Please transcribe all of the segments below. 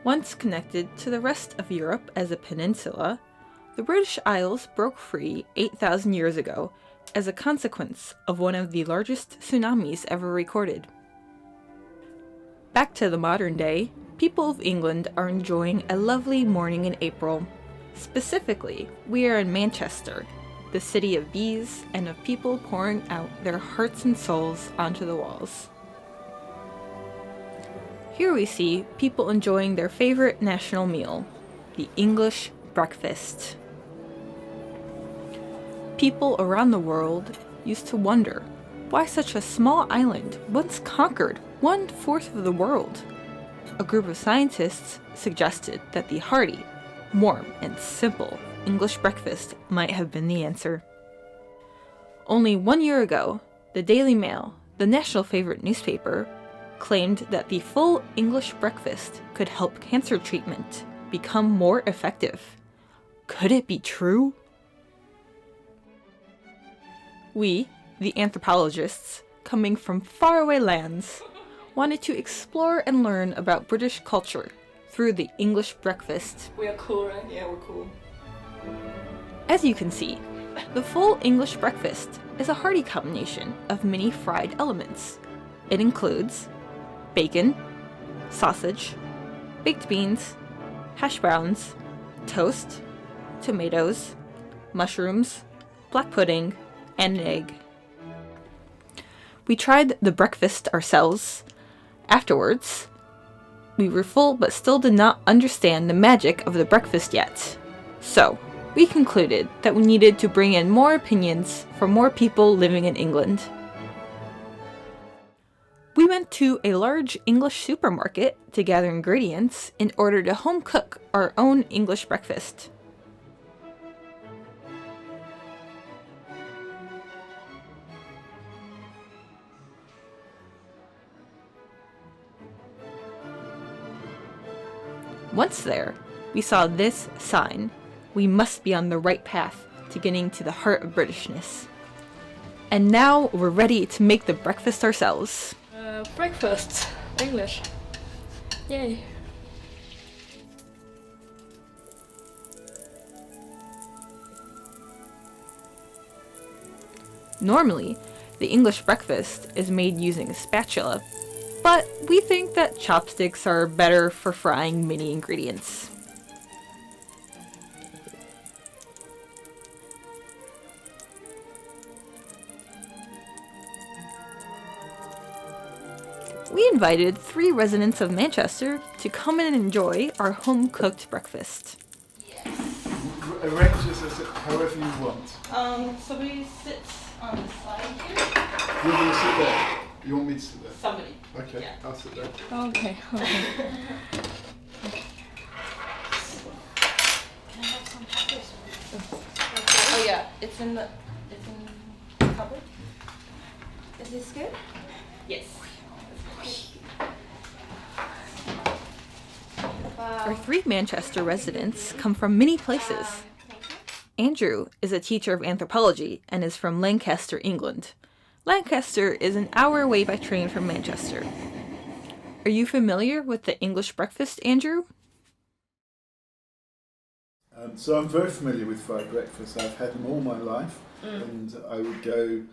Once connected to the rest of Europe as a peninsula, the British Isles broke free 8,000 years ago as a consequence of one of the largest tsunamis ever recorded. Back to the modern day, people of England are enjoying a lovely morning in April. Specifically, we are in Manchester, the city of bees and of people pouring out their hearts and souls onto the walls. Here we see people enjoying their favorite national meal, the English breakfast. People around the world used to wonder why such a small island once conquered 1/4 of the world. A group of scientists suggested that the hearty, warm, and simple English breakfast might have been the answer. Only 1 year ago, the Daily Mail, the national favorite newspaper, claimed that the full English breakfast could help cancer treatment become more effective. Could it be true? We, the anthropologists, coming from faraway lands, wanted to explore and learn about British culture through the English breakfast. We are cool, right? Yeah, we're cool. As you can see, the full English breakfast is a hearty combination of many fried elements. It includes bacon, sausage, baked beans, hash browns, toast, tomatoes, mushrooms, black pudding, and an egg. We tried the breakfast ourselves. Afterwards, we were full but still did not understand the magic of the breakfast yet. So, we concluded that we needed to bring in more opinions from more people living in England. We went to a large English supermarket to gather ingredients in order to home cook our own English breakfast. Once there, we saw this sign. We must be on the right path to getting to the heart of Britishness. And now we're ready to make the breakfast ourselves. Breakfast. English. Yay. Normally, the English breakfast is made using a spatula, but we think that chopsticks are better for frying many ingredients. We invited 3 residents of Manchester to come in and enjoy our home-cooked breakfast. Arrange this as however you want. Somebody sits on the side here. You're going to sit there. You want me to sit there? Somebody. Okay, Yeah. I'll sit there. Okay. Can I have some peppers? Oh yeah, it's in the cupboard. Is this good? Yes. Wow. Our 3 Manchester residents come from many places. Andrew is a teacher of anthropology and is from Lancaster, England. Lancaster is an hour away by train from Manchester. Are you familiar with the English breakfast, Andrew? So I'm very familiar with fried breakfast. I've had them all my life, and I would go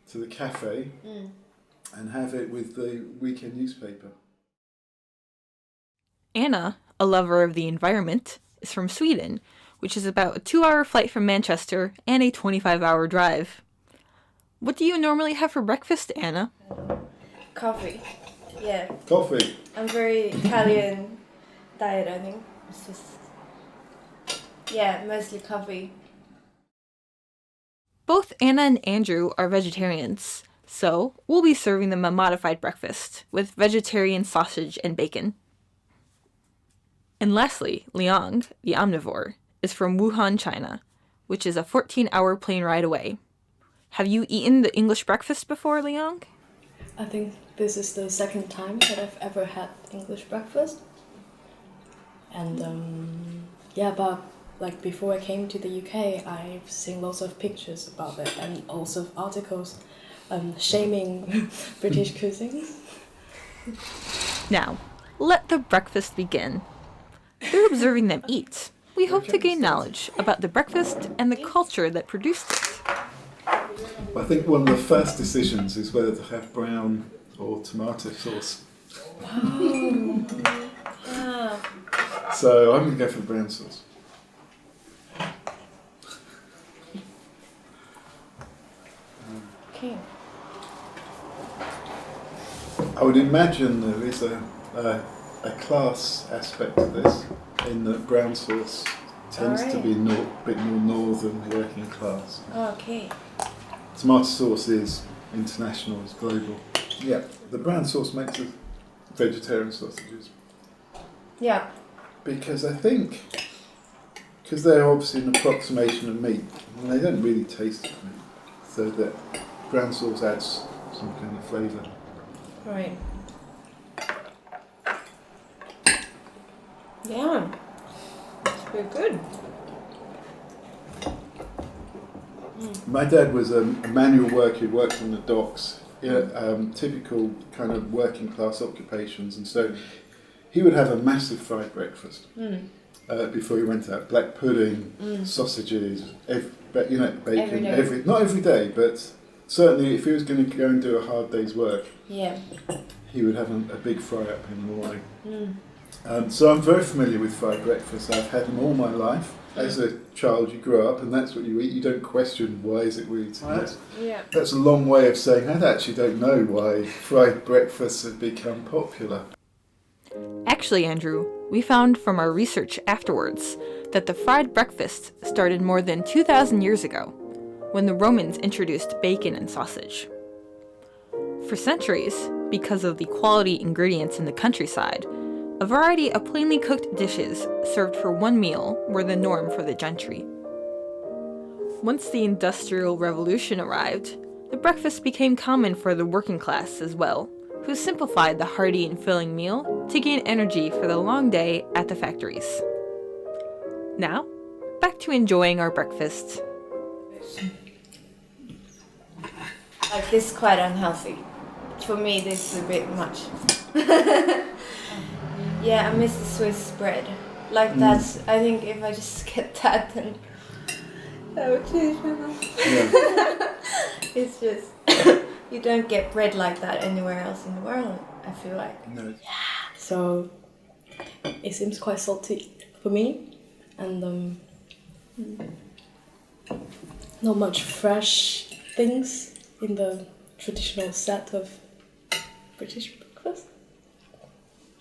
to the cafe and have it with the weekend newspaper. Anna, a lover of the environment, is from Sweden, which is about a 2-hour flight from Manchester and a 25-hour drive. What do you normally have for breakfast, Anna? Coffee. Yeah. Coffee. I'm very Italian diet, I think. It's just, yeah, mostly coffee. Both Anna and Andrew are vegetarians, so we'll be serving them a modified breakfast with vegetarian sausage and bacon. And lastly, Liang, the omnivore, is from Wuhan, China, which is a 14-hour plane ride away. Have you eaten the English breakfast before, Liang? I think this is the second time that I've ever had English breakfast. And yeah, but like before I came to the UK, I've seen lots of pictures about it and also articles shaming British cuisine. Now, let the breakfast begin. Through observing them eat, we hope to gain knowledge about the breakfast and the culture that produced it. I think one of the first decisions is whether to have brown or tomato sauce. So I'm going to go for the brown sauce. Okay. I would imagine there is a class aspect to this, in that brown sauce tends to be a bit more northern working class. Okay. Tomato sauce is international, is global. Yeah, the brown sauce makes the vegetarian sausages. Yeah. Because I think, because they're obviously an approximation of meat, and they don't really taste like meat, so that brown sauce adds some kind of flavour. Right. Yeah. It's very good. My dad was a manual worker who worked on the docks, typical kind of working class occupations, and so he would have a massive fried breakfast before he went out. Black pudding, sausages, bacon, not every day, but certainly if he was going to go and do a hard day's work, he would have a big fry up in the morning. So I'm very familiar with fried breakfast. I've had them all my life. As a child, you grow up and that's what you eat. You don't question why is it we're eating this. That's a long way of saying I actually don't know why fried breakfasts have become popular. Actually, Andrew, we found from our research afterwards that the fried breakfast started more than 2,000 years ago, when the Romans introduced bacon and sausage. For centuries, because of the quality ingredients in the countryside, a variety of plainly cooked dishes served for one meal were the norm for the gentry. Once the Industrial Revolution arrived, the breakfast became common for the working class as well, who simplified the hearty and filling meal to gain energy for the long day at the factories. Now, back to enjoying our breakfast. Like, this is quite unhealthy. For me, this is a bit much. Yeah, I miss the Swiss bread. Like, that's, I think if I just get that, then that would change my life. Yeah. It's just, you don't get bread like that anywhere else in the world, I feel like. No. So it seems quite salty for me, and not much fresh things in the traditional set of British breakfast.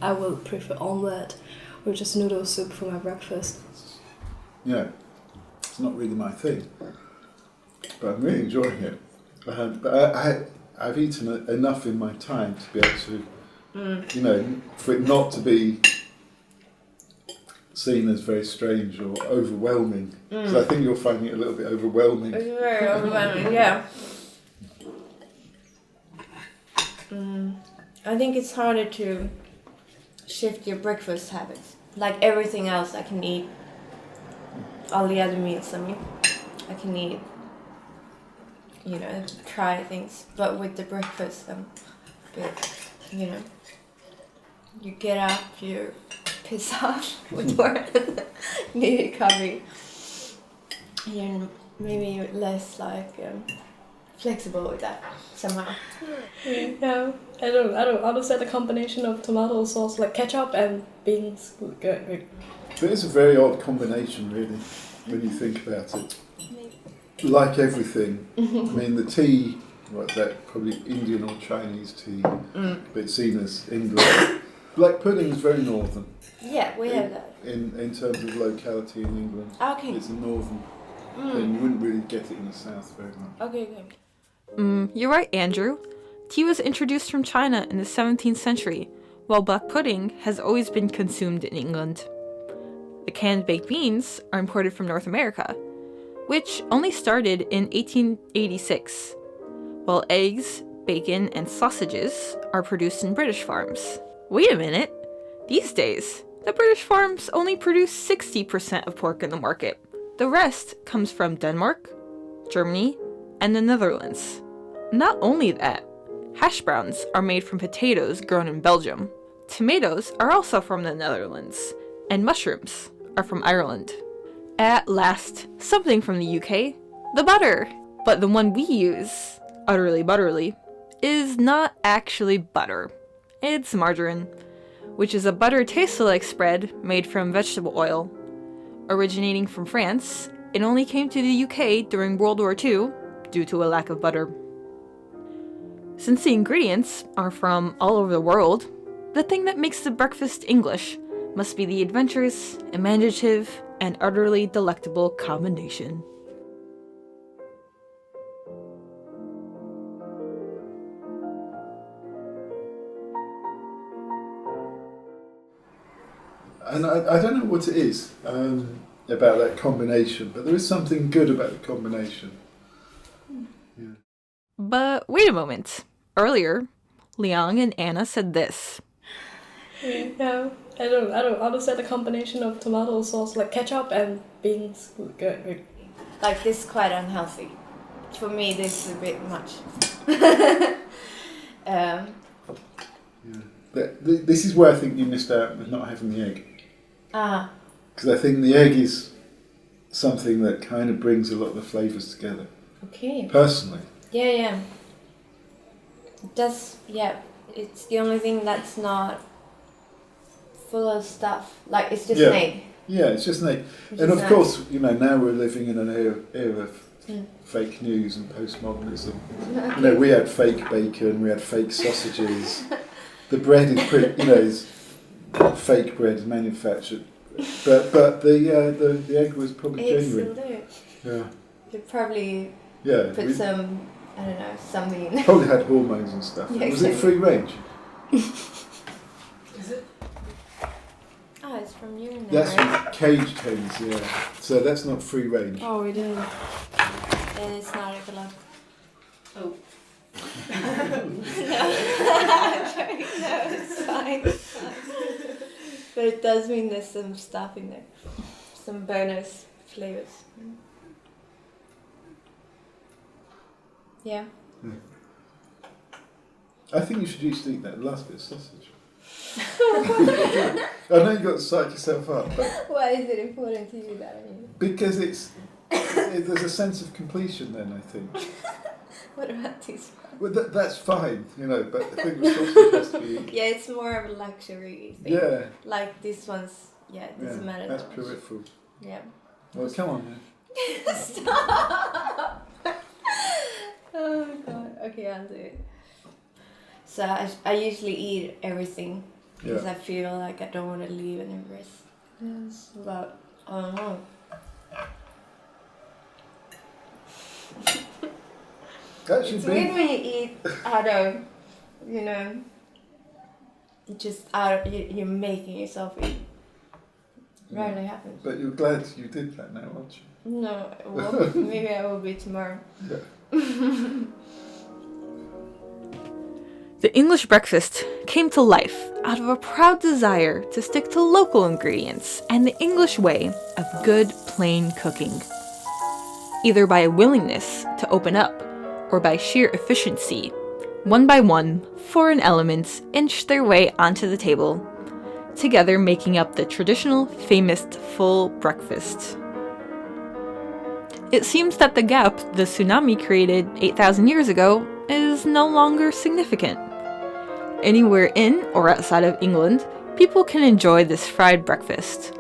I will prefer omelette or just noodle soup for my breakfast. Yeah, it's not really my thing, but I'm really enjoying it. But I've eaten enough in my time to be able to, for it not to be seen as very strange or overwhelming. So I think you're finding it a little bit overwhelming. It's very overwhelming, yeah. I think it's harder to shift your breakfast habits. Like everything else I can eat, all the other meals, I can eat, try things. But with the breakfast, I'm a bit, you get up, you piss off with work, need a coffee. You're maybe less flexible with that somehow. Yeah, I don't say the combination of tomato sauce, like ketchup and beans, would go good. But it's a very odd combination, really, when you think about it. Like everything, I mean, the tea, what's that? Probably Indian or Chinese tea, but it's seen as England. Black pudding is very northern. Yeah, we have that. In terms of locality in England. Okay. It's a northern thing. You wouldn't really get it in the south very much. Okay. You're right, Andrew. Tea was introduced from China in the 17th century, while black pudding has always been consumed in England. The canned baked beans are imported from North America, which only started in 1886, while eggs, bacon, and sausages are produced in British farms. Wait a minute! These days, the British farms only produce 60% of pork in the market. The rest comes from Denmark, Germany, and the Netherlands. Not only that, hash browns are made from potatoes grown in Belgium. tomatoes are also from the Netherlands, and mushrooms are from Ireland. At last, something from the UK, the butter. But the one we use, utterly butterly, is not actually butter. It's margarine, which is a butter-tasted-like spread made from vegetable oil. Originating from France, it only came to the UK during World War II due to a lack of butter. Since the ingredients are from all over the world, the thing that makes the breakfast English must be the adventurous, imaginative, and utterly delectable combination. And I don't know what it is about that combination, but there is something good about the combination. Yeah. But wait a moment. Earlier, Liang and Anna said this. Yeah, I don't understand the combination of tomato sauce, like ketchup and beans. Good. Like this is quite unhealthy. For me, this is a bit much. Yeah. This is where I think you missed out with not having the egg. Because I think the egg is something that kind of brings a lot of the flavours together. Okay. Personally. Yeah. It does, yeah. It's the only thing that's not full of stuff. Like, it's just an egg. Yeah, it's just an egg. And of course, now we're living in an era of fake news and postmodernism. Okay. We had fake bacon, we had fake sausages. The bread is pretty, is fake bread, manufactured. But the egg was probably genuine. Still do. Yeah. You'd probably put some, I don't know, something in. Probably had hormones and stuff. Yeah, was it free range? Is it? Oh, it's from you now. That's from caged hens, yeah. So that's not free range. Oh, we didn't. And it's not ecological. Oh. No, it's fine. But it does mean there's some stuff in there. Some bonus flavors. Yeah. I think you should used to eat that last bit of sausage. I know you've got to psych yourself up, but Why is it important to you that? because there's a sense of completion then, I think. What about this one? Well, that's fine, but I think the sausage has to be... Yeah, it's more of a luxury thing. Yeah. Like this one's, it doesn't matter that's that much. peripheral. Yeah. Well, come on then. Stop! Oh god. Okay, I'll do it. So I usually eat everything because I feel like I don't want to leave any rest. Yes. But I don't know. It's weird when you eat out of, you're making yourself eat. Rarely happens. But you're glad you did that now, aren't you? No, well, maybe I will be tomorrow. Yeah. The English breakfast came to life out of a proud desire to stick to local ingredients and the English way of good, plain cooking. Either by a willingness to open up or by sheer efficiency, one by one, foreign elements inched their way onto the table, together making up the traditional, famous full breakfast. It seems that the gap the tsunami created 8,000 years ago is no longer significant. Anywhere in or outside of England, people can enjoy this fried breakfast,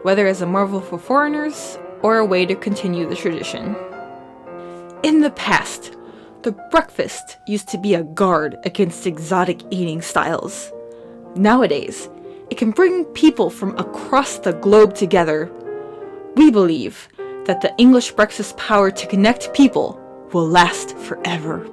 whether as a marvel for foreigners or a way to continue the tradition. In the past, the breakfast used to be a guard against exotic eating styles. Nowadays, it can bring people from across the globe together. We believe that the English breakfast power to connect people will last forever.